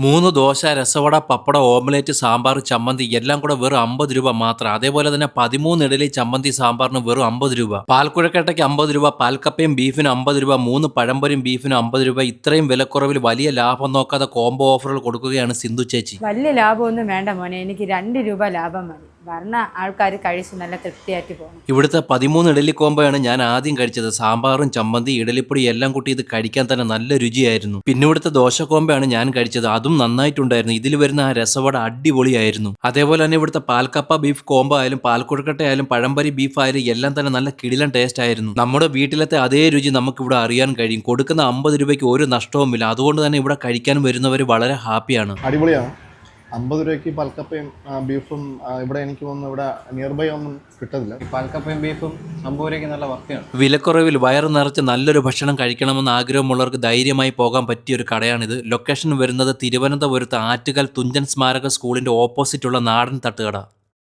3 ദോശ, രസവട, പപ്പടം, omelette, sambar, ചമ്മന്തി എല്ലാം കൂടെ വെറും 50 രൂപ മാത്രം. അതേപോലെ തന്നെ 13 ഇഡലി, ചമ്മന്തി, സാമ്പാറിന് വെറും 50 രൂപ. പാൽക്കുഴക്കട്ടയ്ക്ക് 50 രൂപ, പാൽക്കപ്പയും ബീഫിന് 50 രൂപ, 3 പഴംപൊരിയും ബീഫിന് 50 രൂപ. ഇത്രയും വിലക്കുറവിൽ വലിയ ലാഭം നോക്കാതെ കോംബോ ഓഫറുകൾ കൊടുക്കുകയാണ് സിന്ധു ചേച്ചി. വലിയ ലാഭമൊന്നും വേണ്ട മോനെ, എനിക്ക് 2 രൂപ ലാഭം മതി. വരണ ആൾക്കാർ കഴിച്ച് നല്ല തൃപ്തിയായിട്ട് പോകും. ഇവിടുത്തെ 13 ഇഡലി കോംബോയാണ് ഞാൻ ആദ്യം കഴിച്ചത്. സാമ്പാറും ചമ്മന്തി ഇഡലിപ്പൊടി എല്ലാം കൂട്ടി ഇത് കഴിക്കാൻ തന്നെ നല്ല രുചിയായിരുന്നു. പിന്നെ ഇവിടുത്തെ ദോശ കോംബോയാണ് ഞാൻ കഴിച്ചത്. അതും നന്നായിട്ടുണ്ടായിരുന്നു. ഇതിൽ വരുന്ന ആ രസവട അടിപൊളിയായിരുന്നു. അതേപോലെ തന്നെ ഇവിടുത്തെ പാൽക്കപ്പ ബീഫ് കോംബോ ആയാലും പാൽക്കുഴക്കട്ട ആയാലും പഴംപൊരി ബീഫ് ആയാലും എല്ലാം തന്നെ നല്ല കിടിലൻ ടേസ്റ്റ് ആയിരുന്നു. നമ്മുടെ വീട്ടിലത്തെ അതേ രുചി നമുക്ക് ഇവിടെ അറിയാൻ കഴിയും. കൊടുക്കുന്ന 50 രൂപയ്ക്ക് ഒരു നഷ്ടവുമില്ല. അതുകൊണ്ട് തന്നെ ഇവിടെ കഴിക്കാൻ വരുന്നവർ വളരെ ഹാപ്പിയാണ്. അടിപൊളിയാണ്. 50 രൂപയ്ക്ക് പാൽക്കപ്പയും ബീഫും ഇവിടെ എനിക്ക് തോന്നുന്നു ഇവിടെ നിയർ ബൈ ഒന്നും കിട്ടത്തില്ല. പാൽക്കപ്പയും ബീഫും 50 രൂപയ്ക്ക് നല്ല വർത്തിയാണ്. വിലക്കുറവിൽ വയറ് നിറച്ച് നല്ലൊരു ഭക്ഷണം കഴിക്കണമെന്ന് ആഗ്രഹമുള്ളവർക്ക് ധൈര്യമായി പോകാൻ പറ്റിയ ഒരു കടയാണിത്. ലൊക്കേഷൻ വരുന്നത് തിരുവനന്തപുരത്ത് ആറ്റുകാൽ തുഞ്ചൻ സ്മാരക സ്കൂളിന്റെ ഓപ്പോസിറ്റുള്ള നാടൻ തട്ടുകട.